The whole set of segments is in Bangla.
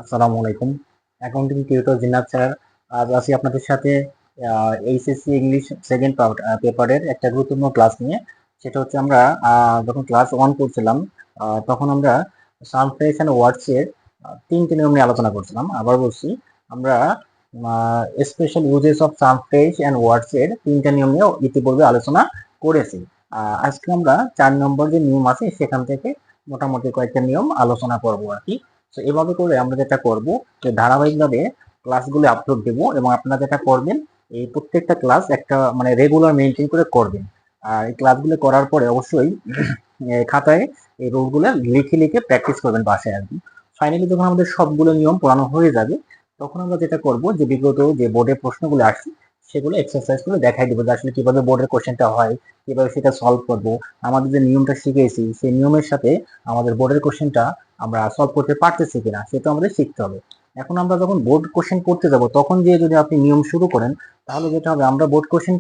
আসসালামু আলাইকুম। অ্যাকাউন্টিং টিউটর জিন্নাত স্যার। আজ আছি আপনাদের সাথে এইচএসসি ইংলিশ সেকেন্ড পেপারের একটা গুরুত্বপূর্ণ ক্লাস নিয়ে। সেটা হচ্ছে আমরা যখন ক্লাস 1 করছিলাম তখন আমরা সাম ফ্রেজ অ্যান্ড ওয়ার্ডস এর 3টে নিয়ম নিয়ে আলোচনা করছিলাম। আবার বলছি, আমরা special usages of some phrase and words এর 3টে নিয়ম নিয়ে ইতিপূর্বে আলোচনা করেছি। আজকে আমরা 4 নম্বর যে নিয়ম আছে সেখান থেকে মোটামুটি কয়েকটা নিয়ম আলোচনা করব আর কি। তো এভাবে করে আমরা যেটা করব, যে ধারাবাহিকভাবে ক্লাসগুলো আপলোড দেব এবং আপনারা যেটা করবেন, এই প্রত্যেকটা ক্লাস একটা মানে রেগুলার মেনটেন করে করবেন। আর এই ক্লাসগুলো করার পরে অবশ্যই খাতায় এই রুলগুলো লিখে লিখে প্র্যাকটিস করবেন বাসায় আর কি। ফাইনালি যখন আমাদের সবগুলো নিয়ম পড়ানো হয়ে যাবে, তখন আমরা যেটা করব, যে বিগত যে বোর্ডের প্রশ্নগুলো আসছে সেগুলো এক্সারসাইজ করে দেখাই দেবো যে আসলে কিভাবে বোর্ডের কোশ্চেনটা হয়, কিভাবে সেটা সলভ করব। আমাদের যে নিয়মটা শিখেছি সেই নিয়মের সাথে আমাদের বোর্ডের কোশ্চেনটা আমরা সলভ করতে পারতেছি কিনা সেটা আমাদের শিখতে হবে। এখন আমরা যখন বোর্ড কোশ্চেন করতে যাব, তখন যে যদি আপনি নিয়ম শুরু করেন, তাহলে যেটা হবে, আমরা বোর্ড কোশ্চেন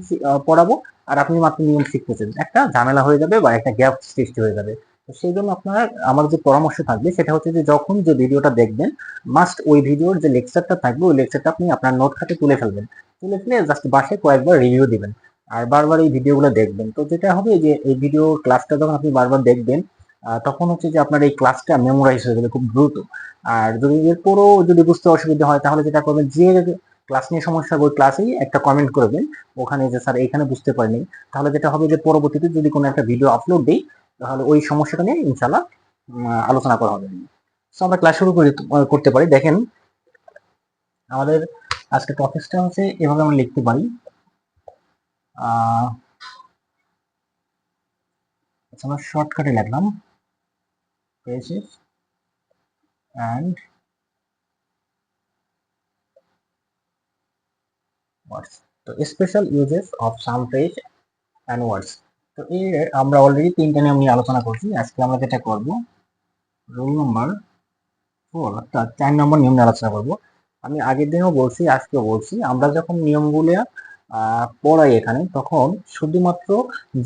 পড়াবো আর আপনি মাত্র নিয়ম শিখতেছেন, একটা ঝামেলা হয়ে যাবে বা একটা গ্যাপ সৃষ্টি হয়ে যাবে। তো সেই জন্য আপনার আমার যে পরামর্শ থাকবে সেটা হচ্ছে যে যখন যে ভিডিওটা দেখবেন, মাস্ট ওই ভিডিওর যে লেকচারটা থাকবে ওই লেকচারটা আপনি আপনার নোট খাতে তুলে ফেলবেন। তুলে ফেলে জাস্ট বাসায় কয়েকবার রিভিউ দিবেন আর বারবার এই ভিডিওগুলো দেখবেন। তো যেটা হবে যে এই ভিডিও ক্লাসটা যখন আপনি বারবার দেখবেন, তখন হচ্ছে যে আপনার এই ক্লাসটা মেমোরাইজ হয়ে যাবে খুব দ্রুত। আর যদি এরপরও যদি বুঝতে অসুবিধা হয়, তাহলে যেটা করবেন, যে ক্লাস নিয়ে সমস্যা ওই ক্লাসেই একটা কমেন্ট করবেন ওখানে, যে স্যার এখানে বুঝতে পারিনি। তাহলে যেটা হবে যে পরবর্তীতে যদি কোনো একটা ভিডিও আপলোড দিই, তাহলে ওই সমস্যাটা নিয়ে ইনশাল্লাহ আলোচনা করা হবে। তো আমরা ক্লাস শুরু করতে পারি। দেখেন, আমাদের আজকে টপিকটা হচ্ছে, এভাবে আমরা লিখতে পারি। আমরা শর্টকাটে লিখলাম phrases and words। তো special usages of some phrase and words. তো এর আমরা অলরেডি 3টে নিয়ম নিয়ে আলোচনা করছি। আজকে আমরা যেটা করব, রুল নাম্বার 4 অর্থাৎ 4 নম্বর নিয়ম নিয়ে আলোচনা করব। আমি আগের দিনও বলছি, আজকেও বলছি, আমরা যখন নিয়মগুলো পড়াই এখানে, তখন শুধুমাত্র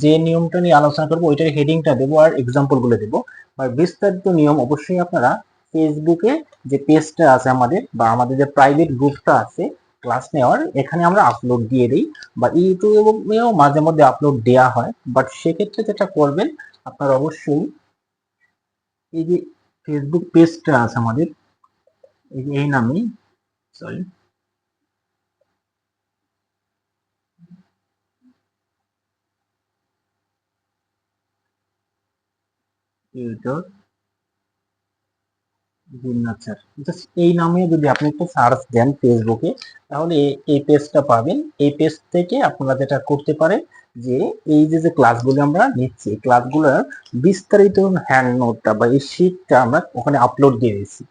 যে নিয়মটা নিয়ে আলোচনা করবো ওইটার হেডিংটা দেবো আর এক্সাম্পল গুলো দেবো। আর বিস্তারিত নিয়ম অবশ্যই আপনারা ফেসবুকে যে পেজটা আছে আমাদের, বা আমাদের যে প্রাইভেট গ্রুপটা আছে ক্লাস নেওয়ার, এখানে আমরা আপলোড দিয়ে দিই, বা ইউটিউবেও মাঝে মধ্যে আপলোড দেওয়া হয়। বাট সেক্ষেত্রে যেটা করবেন, আপনারা অবশ্যই এই যে ফেসবুক পেজটা আছে আমাদের, এই নামেই, সরি, টিউটর জিন্নাত স্যার, জাস্ট এই নামে যদি আপনি একটু সার্চ দেন ফেসবুকে, তাহলে এই পেজটা পাবেন। এই পেজ থেকে আপনারা যেটা করতে পারেন, যে এই যে যে ক্লাসগুলো আমরা নিচ্ছি, এই ক্লাসগুলোর বিস্তারিত হ্যান্ড নোটটা বা এই শিটটা আমরা ওখানে আপলোড দিয়ে দিচ্ছি।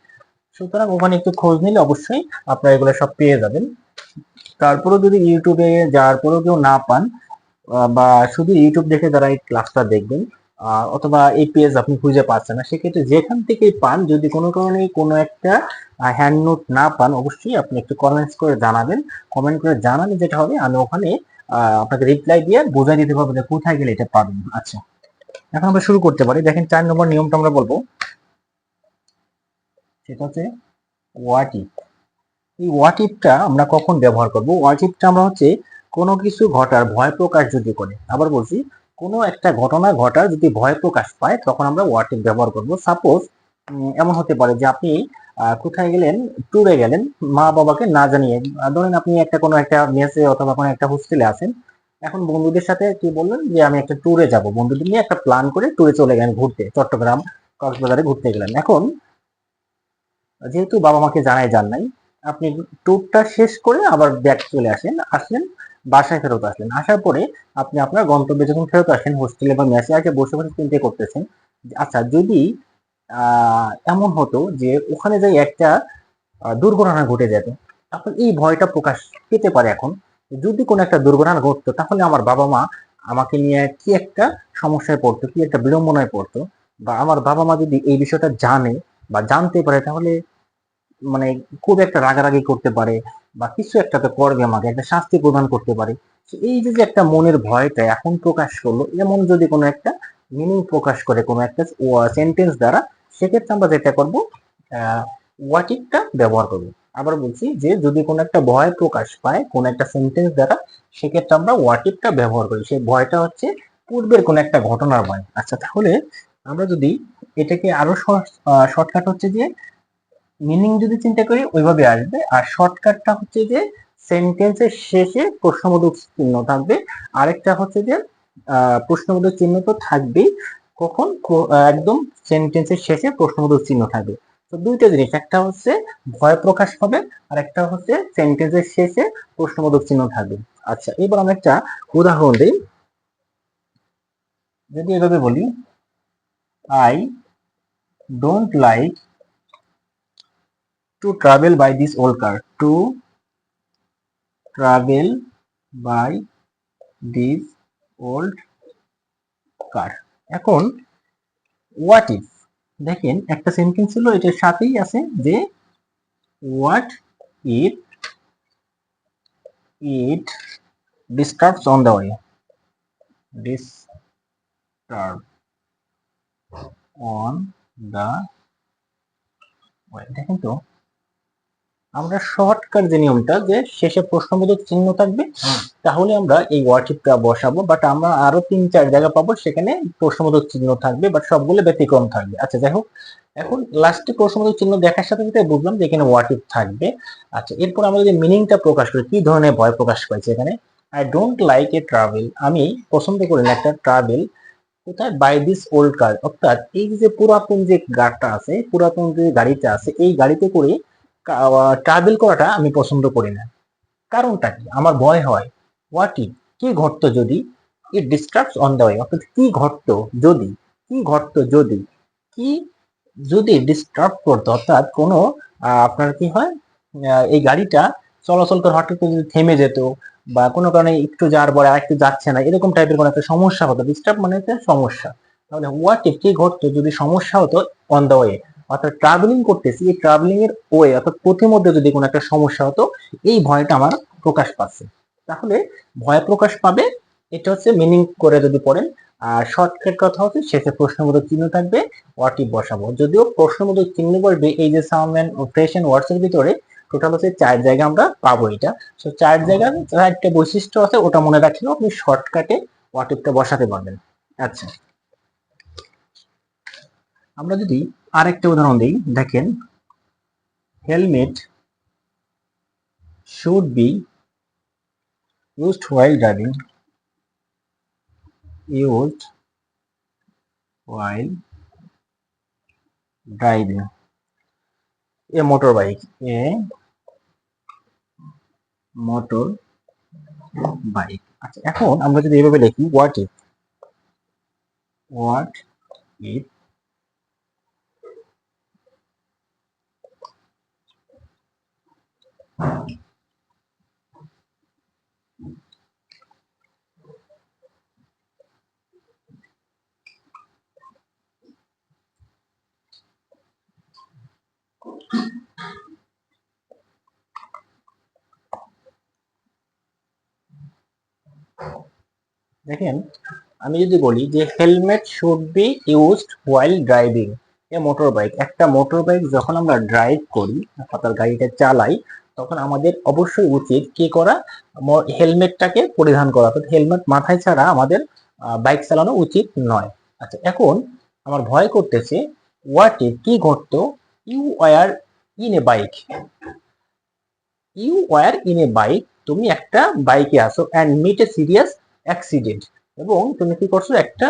সুতরাং ওখানে একটু খোঁজ নিলে অবশ্যই আপনারা এগুলো সব পেয়ে যাবেন। তারপরেও যদি ইউটিউবে যাওয়ার পরেও কেউ না পান, বা শুধু ইউটিউব দেখে যারা এই ক্লাসটা দেখবেন, অথবা এই পেজ আপনি খুঁজে পাচ্ছেন না, সেক্ষেত্রে যেখান থেকেই পান, যদি কোনো কারণে কোনো একটা হ্যান্ড নোট না পান, অবশ্যই আপনি একটু কমেন্টস করে জানাবেন। কমেন্ট করে জানালে যেটা হবে, আমি ওখানে আপনাকে রিপ্লাই দিয়ে বোঝাই দিতে পারবো যে কোথায় গেলে এটা পাবেন। আচ্ছা, এখন আমরা শুরু করতে পারি। দেখেন, 4 নম্বর নিয়মটা আমরা বলবো, সেটা হচ্ছে হোয়াট ইফ। এই হোয়াট ইফটা আমরা কখন ব্যবহার করব? হোয়াট ইফটা আমরা হচ্ছে কোনো কিছু ঘটার ভয় প্রকাশ যদি করে, আবার বলছি, কোনো একটা ঘটনা ঘটার যদি ভয় প্রকাশ পায়, তখন আমরা হোয়াট ইফ ব্যবহার করব। সাপোজ এমন হতে পারে যে আপনি কোথায় গেলেন, ট্যুরে গেলেন মা বাবাকে না জানিয়ে। ধরেন আপনি একটা কোনো একটা মেসে অথবা কোনো একটা হোস্টেলে আছেন। এখন বন্ধুদের সাথে কি বললেন যে আমি একটা ট্যুরে যাব, বন্ধুদের নিয়ে একটা প্ল্যান করে ট্যুরে চলে গেলেন ঘুরতে, চট্টগ্রাম কক্সবাজারে ঘুরতে গেলেন। এখন যেহেতু বাবা মাকে জানাই যান নাই, আপনি ট্যুরটা শেষ করে আবার ব্যাক চলে আসলেন, বাসায় ফেরত আসলেন। আসার পরে আপনি আপনার গন্তব্যে যখন ফেরত আসেন, হোস্টেলে বা মেসে আগে বসে বসে চিন্তা করতেছেন যে আচ্ছা, যদি এমন হতো যে ওখানে যাই একটা দুর্ঘটনা ঘটে যেত, তখন এই ভয়টা প্রকাশ পেতে পারে। এখন যদি কোনো একটা দুর্ঘটনা ঘটতো, তাহলে আমার বাবা মা আমাকে নিয়ে কি একটা সমস্যায় পড়তো, কি একটা বিড়ম্বনায় পড়তো, বা আমার বাবা মা যদি এই বিষয়টা জানে বা জানতে পারে, তাহলে মানে খুব একটা রাগারাগি করতে পারে, বা কিছু একটা তো করবে, আমাকে একটা শাস্তি প্রদান করতে পারে। তো এই যে যে একটা মনের ভয়টা এখন প্রকাশ করলো, এমন যদি কোনো একটা মিনিং প্রকাশ করে কোনো একটা সেন্টেন্স দ্বারা, সেক্ষেত্রে আমরা যেটা করবো, হোয়াট ইফটা ব্যবহার করবো। আবার বলছি যে যদি কোনো একটা ভয় প্রকাশ পায় কোনো একটা সেন্টেন্স দ্বারা, সেক্ষেত্রে আমরা হোয়াট ইফটা ব্যবহার করি। সেই ভয়টা হচ্ছে পূর্বের কোনো একটা ঘটনার ভয়। আচ্ছা, তাহলে আমরা যদি এটাকে আরো শর্টকাট হচ্ছে যে মিনিং যদি চিন্তা করি ওইভাবে আসবে। আর শর্টকাটটা হচ্ছে যে সেন্টেন্সের শেষে প্রশ্নবোধক চিহ্ন থাকবে। আরেকটা হচ্ছে যে প্রশ্নবোধক চিহ্ন তো থাকবেই, কখন একদম সেন্টেন্সের শেষে প্রশ্নবোধক চিহ্ন থাকবে। তো দুইটা জিনিস, একটা হচ্ছে ভয় প্রকাশ পাবে আর একটা হচ্ছে সেন্টেন্সের শেষে প্রশ্নবোধক চিহ্ন থাকবে। আচ্ছা, এবার আমরা একটা উদাহরণ দিই। যদি এভাবে বলি, I don't like to travel by this old car, to travel by this old car. এখন হোয়াট ইফ, দেখেন একটা সেন্টেন্স ছিল, এটার সাথেই আছে যে what if it disturbs on the way, disturb on the way. দেখেন তো, আমরা শর্টকাট যে নিয়মটা যে শেষে প্রশ্নবোধক চিহ্ন থাকবে, তাহলে আমরা এই হোয়াট ইফটা বসাবো, বাট আমরা আরো 3-4 জায়গা পাবো সেখানে প্রশ্নবোধক চিহ্ন থাকবে, বাট সবগুলো ব্যতিক্রম থাকবে। আচ্ছা, যাই হোক, এখন লাস্টে প্রশ্নবোধক চিহ্ন দেখার সাথে সাথে বুঝলাম যে এখানে হোয়াট ইফ থাকবে। আচ্ছা, এরপর আমরা যদি মিনিংটা প্রকাশ করি, কি ধরনের ভয় প্রকাশ পাইছে এখানে, I don't like a travel, আমি পছন্দ করি না একটা ট্রাভেল কোথায়, বাই দিস ওল্ড কার, অর্থাৎ এই যে পুরাতন যে গাড়িটা আছে, পুরাতন যে গাড়িটা আছে, এই গাড়িতে করে ট্রাভেল করাটা আমি পছন্দ করি না। কারণটা কি, আমার ভয় হয়। হোয়াট ইফ, কি ঘটতো যদি, ইট ডিস্টার্বস অন দ্য ওয়ে, অর্থাৎ কি ঘটতো যদি, কি ঘটতো যদি, কি যদি ডিস্টার্ব করতো, অর্থাৎ কোনো আপনার কি হয়, এই গাড়িটা চলাচল করে হঠাৎ করে যদি থেমে যেত, বা কোনো কারণে একটু যাওয়ার পরে আর একটু যাচ্ছে না, এরকম টাইপের কোনো একটা সমস্যা হতো। ডিস্টার্ব মানে হচ্ছে সমস্যা। তাহলে হোয়াট ইফ, কি ঘটতো যদি সমস্যা হতো অন দ্য ওয়ে, অর্থাৎ ট্রাভেলিং করতেছি, এই ট্রাভেলিং এর ওয়ে অর্থাৎ পথিমধ্যে যদি কোনো একটা সমস্যা হতো, এই ভয়টা আমার প্রকাশ পাচ্ছে। তাহলে ভয় প্রকাশ পাবে, এটা হচ্ছে মিনিং করে যদি পড়েন। আর শর্টকাট কথা হচ্ছে শেষে প্রশ্নবোধক চিহ্ন থাকবে, হোয়াট ইফ বসাবো। যদিও প্রশ্নবোধক চিহ্ন বসবে এই যে সাম এন্ড ফ্রেশ এন্ড ওয়ার্ডস এর ভিতরে টোটাল হচ্ছে 4 জায়গা আমরা পাবো এটা। সো 4 জায়গার 4টা বৈশিষ্ট্য আছে, ওটা মনে রাখলেও আপনি শর্টকাটে হোয়াট ইফটা বসাতে পারবেন। আচ্ছা, আমরা যদি আরেকটা উদাহরণ দিই, দেখেন, helmet should be used while driving, used while driving a motorbike, a motor bike. আচ্ছা, এখন আমরা যদি এভাবে লিখি, হোয়াট ইফ দেখেন, আমি যদি বলি যে helmet should be used while driving A motor bike, একটা মোটর বাইক যখন আমরা ড্রাইভ করি অর্থাৎ গাড়িটা চালাই, তখন আমাদের অবশ্যই উচিত কি করা, হেলমেটটাকে পরিধান করা, অর্থাৎ হেলমেট মাথায় ছাড়া আমাদের বাইক চালানো উচিত নয়। আচ্ছা, এখন আমার ভয় করতেছে, হোয়াট ইফ, কি ঘটতো, you were in a bike, you were in a bike, তুমি একটা বাইকে আসো and meet a serious accident, এবং তুমি কি করছো, একটা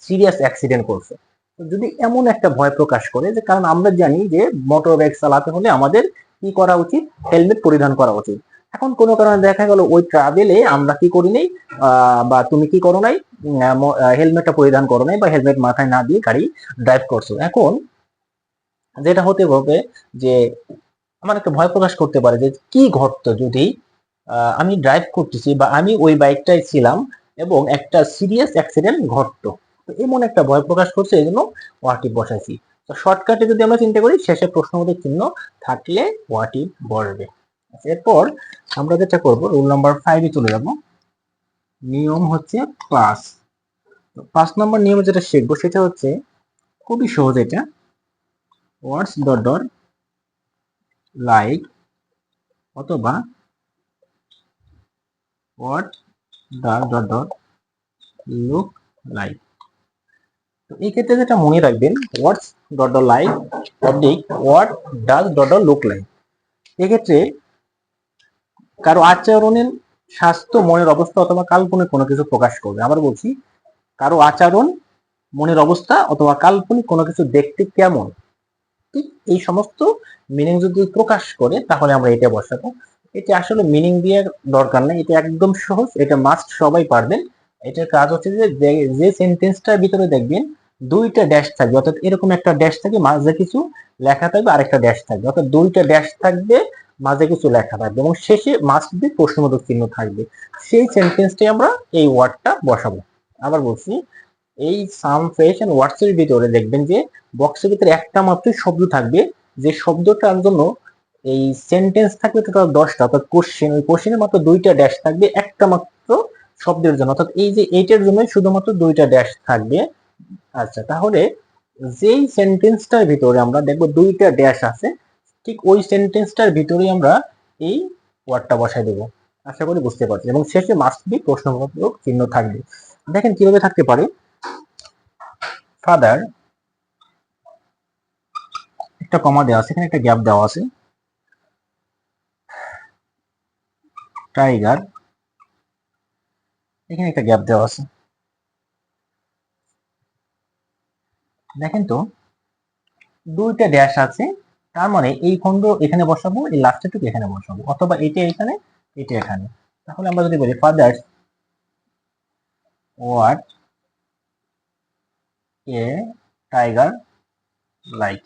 সিরিয়াস অ্যাক্সিডেন্ট করছো। তো যদি এমন একটা ভয় প্রকাশ করে, যে কারণ আমরা জানি যে মোটর বাইক চালাতে হলে আমাদের কি করা উচিত, হেলমেট পরিধান করা উচিত। এখন কোনো কারণে দেখা গেল ওই ট্রাভেলে আমরা কি করি নাই, বা তুমি কি করো নাই, হেলমেটটা পরিধান করো নাই, বা হেলমেট মাথায় না দিয়ে গাড়ি ড্রাইভ করছো। এখন যেটা হতে হবে যে আমার একটা ভয় প্রকাশ করতে পারে যে কি ঘটতো যদি আমি ড্রাইভ করতেছি বা আমি ওই বাইকটাই ছিলাম এবং একটা সিরিয়াস অ্যাক্সিডেন্ট ঘটতো। তো এমন একটা ভয় প্রকাশ করছে, এই জন্য হোয়াট ইফ বসাইছি। তো শর্টকাটে যদি আমরা চিন্তা করি, শেষে প্রশ্নবোধক চিহ্ন থাকলে হোয়াট ইফ বসবে। আচ্ছা, এরপর আমরা যেটা করবো, রুল নাম্বার 5 এ চলে যাব। নিয়ম হচ্ছে 5। 5 নম্বর নিয়মে যেটা শিখবো সেটা হচ্ছে খুবই সহজ, এটা ওয়ার্ডস ডট ডট লাইক অথবা what does dot dot look like. তো এই ক্ষেত্রে যেটা মনে রাখবেন, what's dot dot like oblique what does dot dot look like, এক্ষেত্রে কারো আচরণের স্বাস্থ্য, মনের অবস্থা অথবা কাল্পনিক কোনো কিছু প্রকাশ করবে। আবার বলছি, কারো আচরণ, মনের অবস্থা অথবা কাল্পনিক কোনো কিছু দেখতে কেমন, ঠিক এই সমস্ত মিনিং যদি প্রকাশ করে তাহলে আমরা এটা বসাবো। এটা আসলে মিনিং দিয়ে দরকার নেই, এটা একদম সহজ, এটা মাস্ট সবাই পারবেন। এটার কাজ হচ্ছে যে যে সেন্টেন্সটার ভিতরে দেখবেন দুইটা ড্যাশ থাকবে, অর্থাৎ এরকম একটা ড্যাশ থাকবে, মাঝে কিছু লেখা থাকবে, আরেকটা ড্যাশ থাকবে, অর্থাৎ দুইটা ড্যাশ থাকবে, মাঝে কিছু লেখা থাকবে এবং শেষে মাস্ট বি প্রশ্নবোধক চিহ্ন থাকবে। সেই সেন্টেন্সটাই আমরা এই ওয়ার্ডটা বসাবো। আবার বলছি, এই সাম ফ্রেশ এন্ড ওয়ার্ডস এর ভিতরে দেখবেন যে বক্সের ভিতরে একটা মাত্র শব্দ থাকবে, যে শব্দটার জন্য এই সেন্টেন্স থাকবে টোটাল 10টা, অর্থাৎ কোশ্চেন, ওই কোশ্চেনের মাত্র দুইটা ড্যাশ থাকবে একটা মাত্র শব্দের জন্য, অর্থাৎ এই যে এইটার জন্য শুধুমাত্র দুইটা ড্যাশ থাকবে। আচ্ছা, তাহলে যেই সেন্টেন্সটার ভিতরে আমরা দেখবো দুইটা ড্যাশ আছে, ঠিক ওই সেন্টেন্সটার ভিতরেই আমরা এই ওয়ার্ডটা বসাই দেবো। আশা করি বুঝতে পারছি। এবং শেষে মাস্ট বি প্রশ্নবোধক চিহ্ন থাকবে। দেখেন কিভাবে থাকতে পারে। ফাদার, একটা কমা দেওয়া আছে, এখানে একটা গ্যাপ দেওয়া আছে, টাইগার, এখানে একটা গ্যাপ দেওয়া আছে। দেখেন তো দুইটা ড্যাশ আছে, তার মানে এই খণ্ড এখানে বসাবো, এই লাস্টেরটুকু এখানে বসাবো, অথবা এটা এখানে, এটা এখানে। তাহলে আমরা যদি বলি father what a tiger like,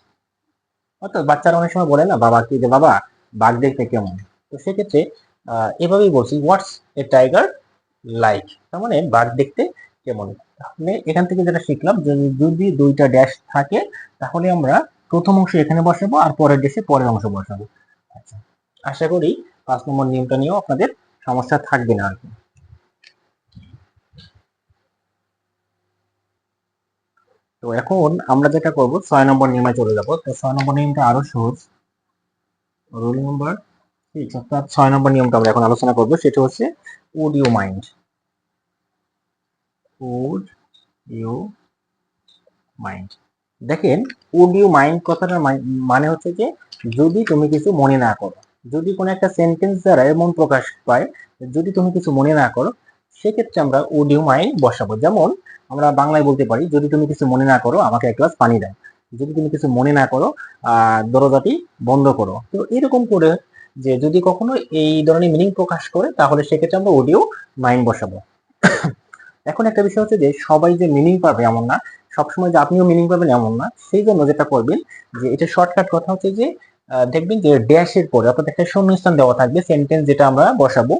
অর্থাৎ বাচ্চারা অনেক সময় বলে না বাবাকে, যে বাবা বাঘ দেখতে কেমন, তো সেক্ষেত্রে এভাবেই বলছি হোয়াটস এ টাইগার লাইক, তার মানে বাঘ দেখতে কেমন। তাহলে এখান থেকে যেটা শিখলাম, যদি দুইটা ড্যাশ থাকে তাহলে আমরা প্রথম অংশ এখানে বসাবো আর পরের ড্যাশে পরের অংশ বসাবো। আচ্ছা, আশা করি 5 নম্বর নিয়মটা নিয়েও আপনাদের সমস্যা থাকবে না আর কি। তো এখন আমরা যেটা করব 6 নম্বর নিয়মে চলে যাব। তো 6 নম্বর নিয়মটা আরো সহজ, রুল নাম্বার 6, অর্থাৎ 6 নম্বর নিয়মটা আমরা এখন আলোচনা করব, সেটা হচ্ছে would you mind. Would you mind, দেখেন উড ইউ মাইন্ড কথাটার মানে হচ্ছে যে যদি তুমি কিছু মনে না করো, যদি কোনো একটা সেন্টেন্স দ্বারা এমন প্রকাশ পায় যদি তুমি কিছু মনে না করো, সেক্ষেত্রে আমরা উড ইউ মাইন্ড বসাবো। যেমন আমরা বাংলায় বলতে পারি, যদি তুমি কিছু মনে না করো আমাকে এক গ্লাস পানি দাও, যদি তুমি কিছু মনে না করো দরজাটি বন্ধ করো। তো এরকম করে যে যদি কখনো এই ধরনের মিনিং প্রকাশ করে তাহলে সেক্ষেত্রে আমরা উড ইউ মাইন্ড বসাবো। এখন একটা বিষয় হচ্ছে যে সবাই যে মিনিং পাবে এমন না, সবসময় যে আপনিও মিনিং পাবেন এমন না। সেই জন্য যেটা করবেন যে এটা শর্টকাট কথা হচ্ছে যে দেখবেন যে ড্যাশের পরে অর্থাৎ একটা শূন্যস্থান দেওয়া থাকবে, সেন্টেন্স যেটা আমরা বসাবো,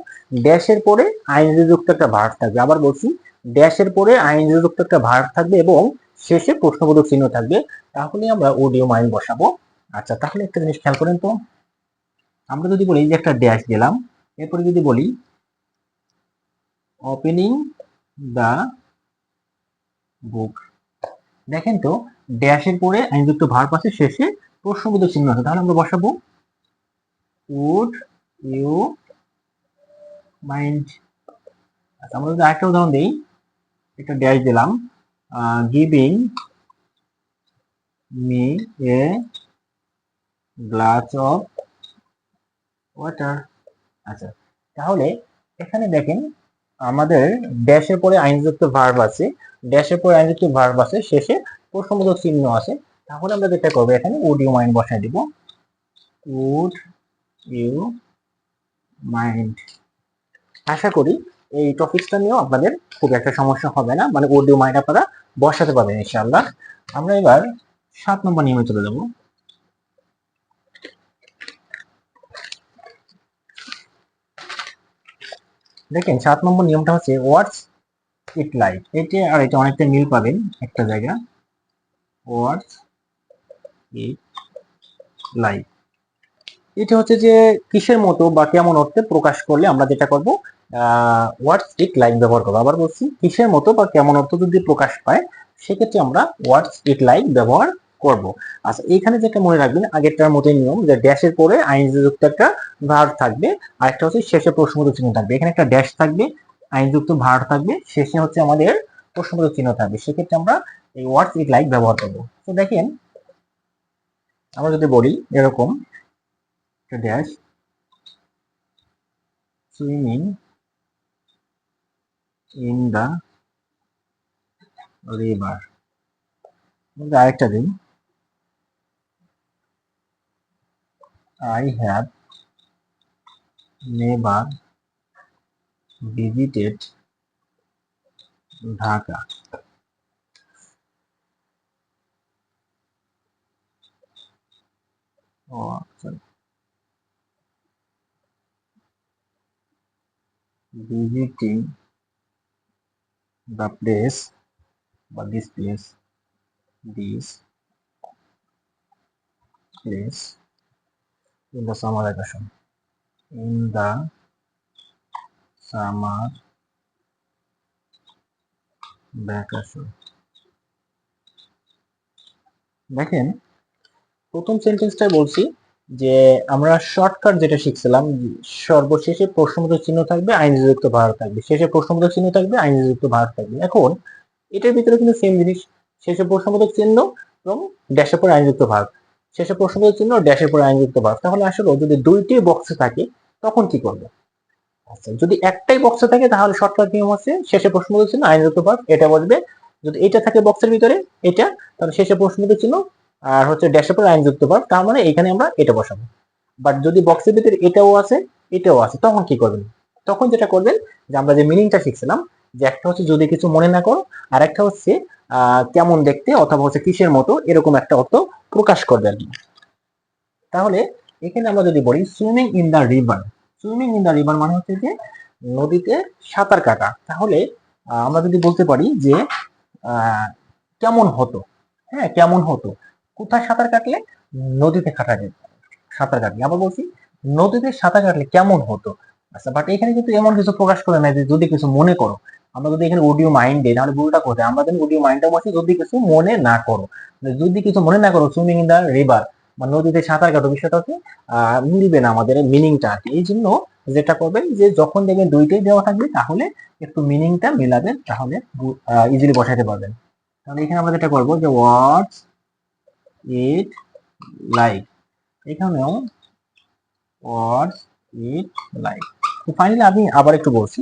ড্যাশের পরে আইনযুক্ত একটা ভার্ব থাকবে। আবার বলছি, ড্যাশের পরে আইনযুক্ত একটা ভার্ব থাকবে এবং শেষে প্রশ্নবোধক চিহ্ন থাকবে, তাহলে আমরা ওডিও মাইন্ড বসাবো। আচ্ছা, তাহলে একটা জিনিস খেয়াল করেন তো, আমরা যদি বলি যে একটা ড্যাশ দিলাম, এরপরে যদি বলি ওপেনিং দা বুক, দেখেন তো ড্যাশের পরে আইনযুক্ত ভার্ব আছে, শেষে প্রশ্নবোধক চিহ্ন আছে, তাহলে আমরা বসাবো উড ইউ মাইন্ড। আচ্ছা, আমরা যদি আরেকটা উদাহরণ দিই, একটা ড্যাশ দিলাম, giving me a glass of water. আচ্ছা, তাহলে এখানে দেখেন আমাদের ড্যাশের পরে আইনযুক্ত ভার্ব আছে, ড্যাশের পরে আইনযুক্ত ভার্ব আছে, শেষে প্রশ্নবোধক চিহ্ন আছে, তাহলে আমরা যেটা করবো এখানে উড ইউ মাইন্ড বসাই দিব। Would you mind. আশা করি এই টপিকটা নিয়েও আপনাদের খুব একটা সমস্যা হবে না, মানে উড ইউ মাইন্ড আপনারা বসাতে পারবেন ইনশাআল্লাহ। আমরা এবার 7 নম্বর নিয়মে চলে যাব। দেখেন 7 নম্বর নিয়মটা হচ্ছে হোয়াটস ইট লাইক, এটা আর এটা অনেকটা মিল পাবেন একটা জায়গা, হোয়াটস ইট লাইক, এটা হচ্ছে যে কিসের মতো বা কেমন অর্থে প্রকাশ করলে আমরা যেটা করব হোয়াটস ইট লাইক ব্যবহার করবো। আবার বলছি, কিসের মতো বা কেমন অর্থ যদি প্রকাশ পায় সেক্ষেত্রে আমরা হোয়াটস ইট লাইক ব্যবহার করব। আচ্ছা, এইখানে যেটা মনে রাখবেন আগেরটার মতোই নিয়ম, যে ড্যাশের পরে আইনযুক্ত একটা ভার্ব থাকবে, আর একটা হচ্ছে শেষে প্রশ্নবোধক চিহ্ন থাকবে। এখানে একটা ড্যাশ থাকবে, আইনযুক্ত ভার্ব থাকবে, শেষে হচ্ছে আমাদের প্রশ্নবোধক চিহ্ন থাকবে। সেক্ষেত্রে আমরা এই হোয়াটস ইট লাইক ব্যবহার করবো। তো দেখেন, আমরা যদি বলি এরকম dash swimming in the river, আরেকটা দিন, I have never visited Dhaka. Oh sorry, visiting the place বা this place in the summer vacation, in the summer vacation। দেখেন, প্রথম সেন্টেন্সটা বলছি যে আমরা শর্টকাট যেটা শিখছিলাম, সর্বশেষে প্রশ্নবোধক চিহ্ন থাকবে, আইনযুক্ত ভার্ব থাকবে, শেষে প্রশ্নবোধক চিহ্ন থাকবে, আইনযুক্ত ভার্ব থাকবে। এখন এটার ভিতরে কিন্তু সেম জিনিস, শেষে প্রশ্নবোধক চিহ্ন এবং ড্যাশের পরে আইনযুক্ত ভার্ব, শেষে প্রশ্নবোধক চিহ্ন ড্যাশের পরে আইনযুক্ত ভার্ব। তাহলে আসলে যদি দুইটি বক্সে থাকে তখন কি করবে? আচ্ছা, যদি একটাই বক্সে থাকে তাহলে শর্টকাট নিয়ম আছে শেষে প্রশ্নবোধক চিহ্ন আইনযুক্ত ভার্ব এটা বসবে। যদি এটা থাকে বক্সের ভিতরে এটা, তাহলে শেষে প্রশ্নবোধক চিহ্ন আর হচ্ছে ড্যাশের পরে আইনযুক্ত ভার্ব, তার মানে এখানে আমরা এটা বসাবো। বাট যদি বক্সের ভিতরে এটাও আছে এটাও আছে, তখন কি করবেন? তখন যেটা করবেন, যে আমরা যে মিনিংটা শিখছিলাম, যে একটা হচ্ছে যদি কিছু মনে না করো, আর একটা হচ্ছে কেমন দেখতে অথবা হচ্ছে কিসের মতো, এরকম একটা অর্থ প্রকাশ করবে আর কি। তাহলে এখানে আমরা যদি বলি swimming in the river, swimming in the river মানে হচ্ছে যে নদীতে সাঁতার কাটা। তাহলে আমরা যদি বলতে পারি যে কেমন হতো, হ্যাঁ কেমন হতো, কোথায় সাঁতার কাটলে? নদীতে সাঁতার কাটলে। আবার বলছি নদীতে সাঁতার কাটলে কেমন হতো। আচ্ছা, বাট এখানে কিন্তু এমন কিছু প্রকাশ করে না যে যদি কিছু মনে করো। আমরা যদি এখানে অডিও মাইন্ড দিই তাহলে ভুলটা কোথায়? আমরা যদি অডিও মাইন্ডটা বসি যদি কিছু মনে না করো, যদি কিছু মনে না করো সুইমিং ইন দা রিভার বা নদীতে সাঁতার কাটো, বিষয়টা হচ্ছে মিলবে না আমাদের মিনিংটা। এই জন্য যেটা করবেন, যে যখন দেখবেন দুইটাই দেওয়া থাকবে তাহলে একটু মিনিংটা মিলাবেন, তাহলে ইজিলি বসাতে পারবেন। তাহলে এখানে আমরা যেটা করবো যে হোয়াটস ইট লাইক, এখানেও হোয়াটস ইট লাইক। তো ফাইনালি আমি আবার একটু বলছি,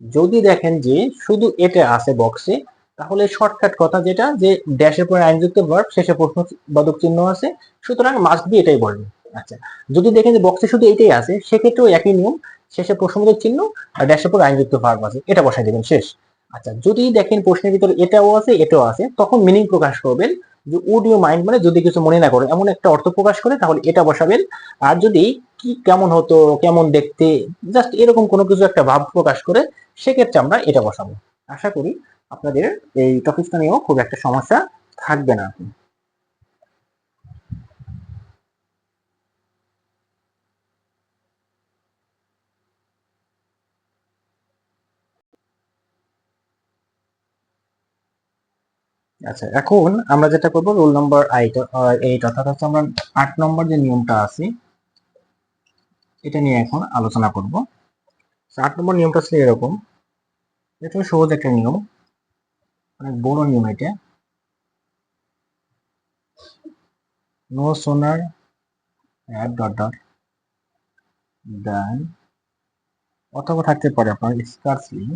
যদি দেখেন যে শুধু এটা আছে বক্সে, তাহলে শর্টকাট কথা যেটা, যে ড্যাশের পরে আইনযুক্ত ভার্ব, শেষে প্রশ্নবোধক চিহ্ন আছে, সুতরাং মাস্ট বি এটাই বলবে। আচ্ছা, যদি দেখেন যে বক্সে শুধু এইটাই আছে, সেক্ষেত্রেও একই নিয়ম, শেষে প্রশ্নবোধক চিহ্ন আর ড্যাশের পরে আইনযুক্ত ভার্ব আছে, এটা বসাই দেবেন, শেষ। আচ্ছা, যদি দেখেন প্রশ্নের ভিতরে এটাও আছে এটাও আছে, তখন মিনিং প্রকাশ করবেন, যে উড ইউ মাইন্ড মানে যদি কিছু মনে না করে, এমন একটা অর্থ প্রকাশ করে, তাহলে এটা বসাবেন। আর যদি কি কেমন হতো, কেমন দেখতে, জাস্ট এরকম কোনো কিছু একটা ভাব প্রকাশ করে, সেক্ষেত্রে আমরা এটা বসাবো। আশা করি আপনাদের এই টপিকটা নিয়েও খুব একটা সমস্যা থাকবে না। আচ্ছা, এখন আমরা যেটা করবো রোল নাম্বার 8 অর্থাৎ হচ্ছে আমরা 8 নম্বর যে নিয়মটা আছে এটা নিয়ে এখন আলোচনা করব। 8 নম্বর নিয়মটা ছিল এরকম, এটা সহজ একটা নিয়ম, অনেক বড় নিয়ম এটা। No sooner have dot dot দেন, অথবা থাকতে পারে আপনার স্কার্সলি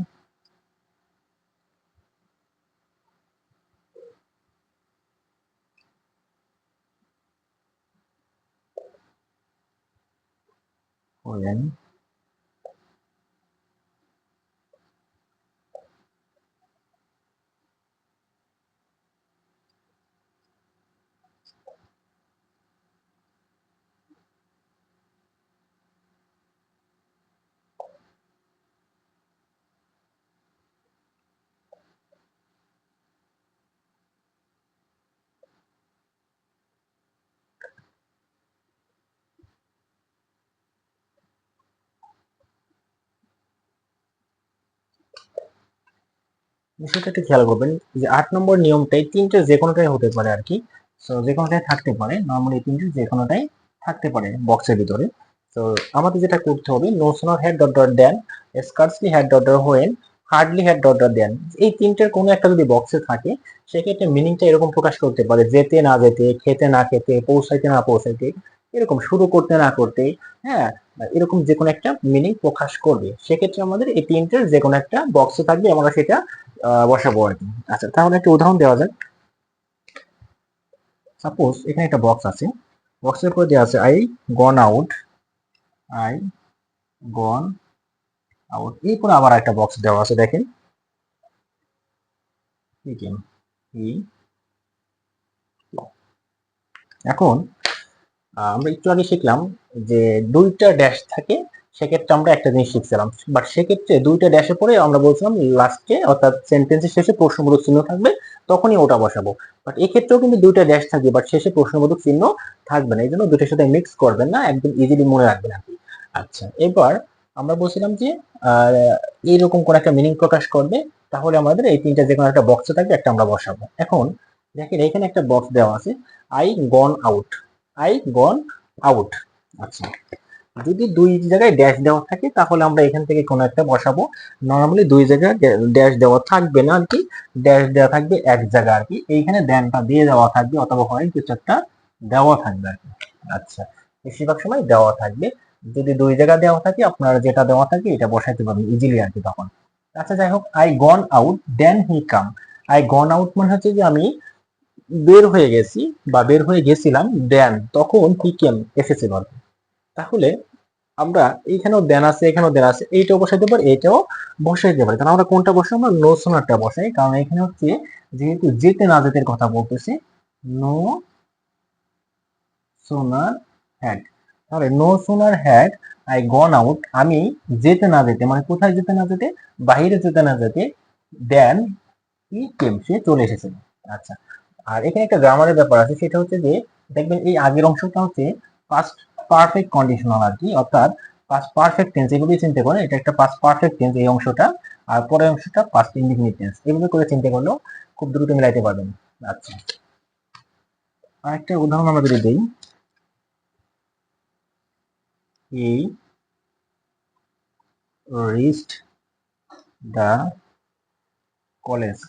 when বিষয়টা একটু খেয়াল করবেন, যে 8 নম্বর নিয়মটাই তিনটে যে কোনোটাই হতে পারে আর কি। সো যে কোনোটাই থাকতে পারে, নর্মালি এই তিনটে যে কোনোটাই থাকতে পারে বক্সের ভিতরে। তো আমাদের যেটা করতে হবে, no sooner had dot dot then, scarcely had dot dot when, hardly had dot dot then, এই তিনটের কোনো একটা যদি বক্সে থাকে সেক্ষেত্রে মিনিংটা এরকম প্রকাশ করতে পারে, যেতে না যেতে, খেতে না খেতে, পৌঁছাইতে না পৌঁছাইতে, এরকম শুরু করতে না করতে, হ্যাঁ, এরকম যে কোনো একটা মিনিং প্রকাশ করবে। সেক্ষেত্রে আমাদের এই তিনটের যে কোনো একটা বক্সে থাকবে, আমরা সেটা বসাবো আর কি। আচ্ছা, তাহলে একটা উদাহরণ দেওয়া যাক। সাপোজ এখানে একটা বক্স আছে, বক্সের উপরে দেওয়া আছে I gone out, I gone out, এরপর আবার একটা বক্স দেওয়া আছে, দেখেন এখন আমরা একটু আগে শিখলাম যে দুইটা ড্যাশ থাকে, সেক্ষেত্রে আমরা একটা জিনিস শিখছিলাম, বাট সেক্ষেত্রে দুইটা ড্যাশে পরে আমরা বলছিলাম লাস্টে অর্থাৎ সেন্টেন্সের শেষে প্রশ্নবোধক চিহ্ন থাকবে, তখনই ওটা বসাবো। বাট এক্ষেত্রেও কিন্তু দুইটা ড্যাশ থাকবে, বাট শেষে প্রশ্নবোধক চিহ্ন থাকবে না, এই জন্য দুইটার সাথে মিক্স করবেন না, একদম ইজিলি মনে রাখবেন আপনি। আচ্ছা, এবার আমরা বলছিলাম যে এইরকম কোন একটা মিনিং প্রকাশ করবে, তাহলে আমাদের এই তিনটা যে কোনো একটা বক্সে থাকবে, একটা আমরা বসাবো। এখন দেখেন এখানে একটা বক্স দেওয়া আছে, I gone out, I gone out. আচ্ছা, যদি দুই জায়গায় ড্যাশ দেওয়া থাকে তাহলে আমরা এখান থেকে কোনো একটা বসাবো। নর্মালি দুই জায়গায় ড্যাশ দেওয়া থাকবে না আর কি, ড্যাশ দেওয়া থাকবে এক জায়গা আর কি, এইখানে ড্যানটা দিয়ে দেওয়া থাকবে অথবা হয় কিছু একটা দেওয়া থাকবে আর কি। আচ্ছা, বেশিরভাগ সময় দেওয়া থাকবে। যদি দুই জায়গা দেওয়া থাকে আপনারা যেটা দেওয়া থাকে এটা বসাইতে পারবেন ইজিলি আর কি তখন। আচ্ছা, যাই হোক, I gone out then he come, I gone out মানে হচ্ছে যে আমি বের হয়ে গেছি বা বের হয়ে গেছিলাম, দেন তখন হি কেম এসেছিল আর কি। তাহলে আমরা এইখানেও দেন আছে, এখানেও দেন আছে, এইটাও বসাইতে পারি, এইটাও বসাইতে পারি। কারণ আমরা কোনটা বসাই, আমরা নো সোনারটা বসাই, কারণ এখানে হচ্ছে যেহেতু যেতে না যেতে কথা বলতেছি, নো সোনার হ্যাড, তাহলে no sooner had I gone out, আমি যেতে না যেতে মানে কোথায় যেতে না যেতে, বাহিরে যেতে না যেতে, দেন হি কেম সে চলে এসেছিল। আচ্ছা, আর এখানে একটা গ্রামারের ব্যাপার আছে, সেটা হচ্ছে যে দেখবেন এই আগের অংশটা হচ্ছে পাস্ট পারফেক্ট কন্ডিশনাল আর কি, অর্থাৎ পাস্ট পারফেক্ট টেন্স, এভাবে চিন্তা করেন, এটা একটা পাস্ট পারফেক্ট টেন্স এই অংশটা, আর পরের অংশটা পাস্ট ইনডিফিনিট টেন্স, এভাবে করে চিন্তা করলেও খুব দ্রুত মিলাইতে পারবেন। আচ্ছা, আরেকটা উদাহরণ আমরা যদি দিই, এই reached the college,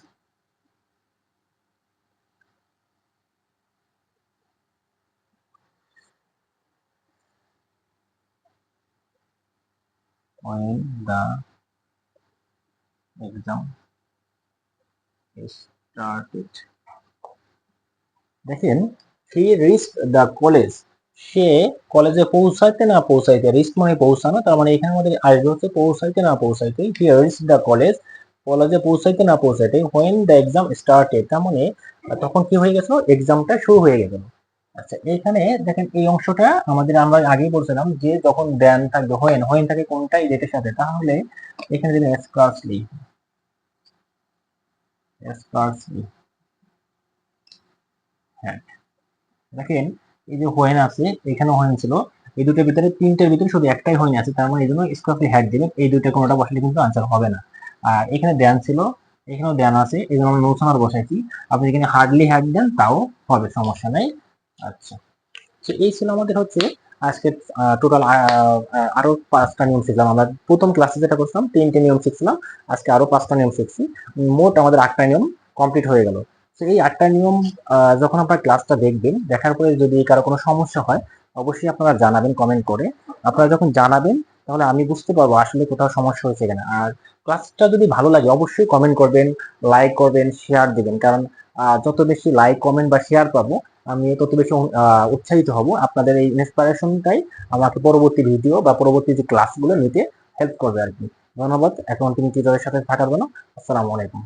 when the exam started, দেখেন হি রিস্ক দ্য কলেজ, সে কলেজে পৌঁছাইতে না পৌঁছাইতে, রিস্ক মানে পৌঁছানো, তার মানে এখানে আমাদের আসবে হচ্ছে পৌঁছাইতে না পৌঁছাইতে, হি রিস্ক দ্য কলেজ, কলেজে পৌঁছাইতে না পৌঁছাইতে, হোয়েন দ্য এক্সাম স্টার্টেড, তার মানে তখন কি হয়ে গেছিল, এক্সামটা শুরু হয়ে গেল। আচ্ছা, এখানে দেখেন এই অংশটা আমাদের আমরা আগেই বলছিলাম যে যখন দেন থাকবে, হোয়েন, হোয়েন থাকে কোনটাই ডেটের সাথে, তাহলে এখানে যদি স্কার্সলি, স্কার্সলি, হ্যাঁ, দেখেন এই যে হোয়েন আছে, এখানে হোয়েন ছিল, এই দুটোর ভিতরে তিনটের ভিতরে শুধু একটাই হোয়েন আছে, তার মানে এই জন্য স্কোয়ারলি হ্যাড দিবেন, এই দুইটা কোনোটা বসালে কিন্তু আনসার হবে না। আর এখানে দেন ছিল, এখানেও দেন আছে, এই জন্য আমরা নোসানার বসাইছি, আপনি এখানে হার্ডলি হ্যাড দেন তাও হবে, সমস্যা নাই। আচ্ছা, তো এই ছিল আমাদের হচ্ছে আজকে টোটাল আরো 5টা নিয়ম শিখলাম। আমরা প্রথম ক্লাসে যেটা করছিলাম 3টে নিয়ম শিখছিলাম, আজকে আরো 5টা নিয়ম শিখছি, মোট আমাদের 8টা নিয়ম কমপ্লিট হয়ে গেল। তো এই 8টা নিয়ম যখন আপনারা ক্লাসটা দেখবেন, দেখার পরে যদি কারো কোনো সমস্যা হয় অবশ্যই আপনারা জানাবেন কমেন্ট করে। আপনারা যখন জানাবেন তাহলে আমি বুঝতে পারবো আসলে কোথাও সমস্যা হয়েছে কিনা। আর ক্লাসটা যদি ভালো লাগে অবশ্যই কমেন্ট করবেন, লাইক করবেন, শেয়ার দিবেন, কারণ যত বেশি লাইক কমেন্ট বা শেয়ার পাবো আমি তত বেশি উৎসাহিত হব, আপনাদের এই ইন্সপিরেশনটাই আমাকে পরবর্তী ভিডিও বা পরবর্তী যে ক্লাসগুলো নিতে হেল্প করবে আর কি। ধন্যবাদ, এখন তুমি টিচারের সাথে থাকার জন্য। আসসালামু আলাইকুম।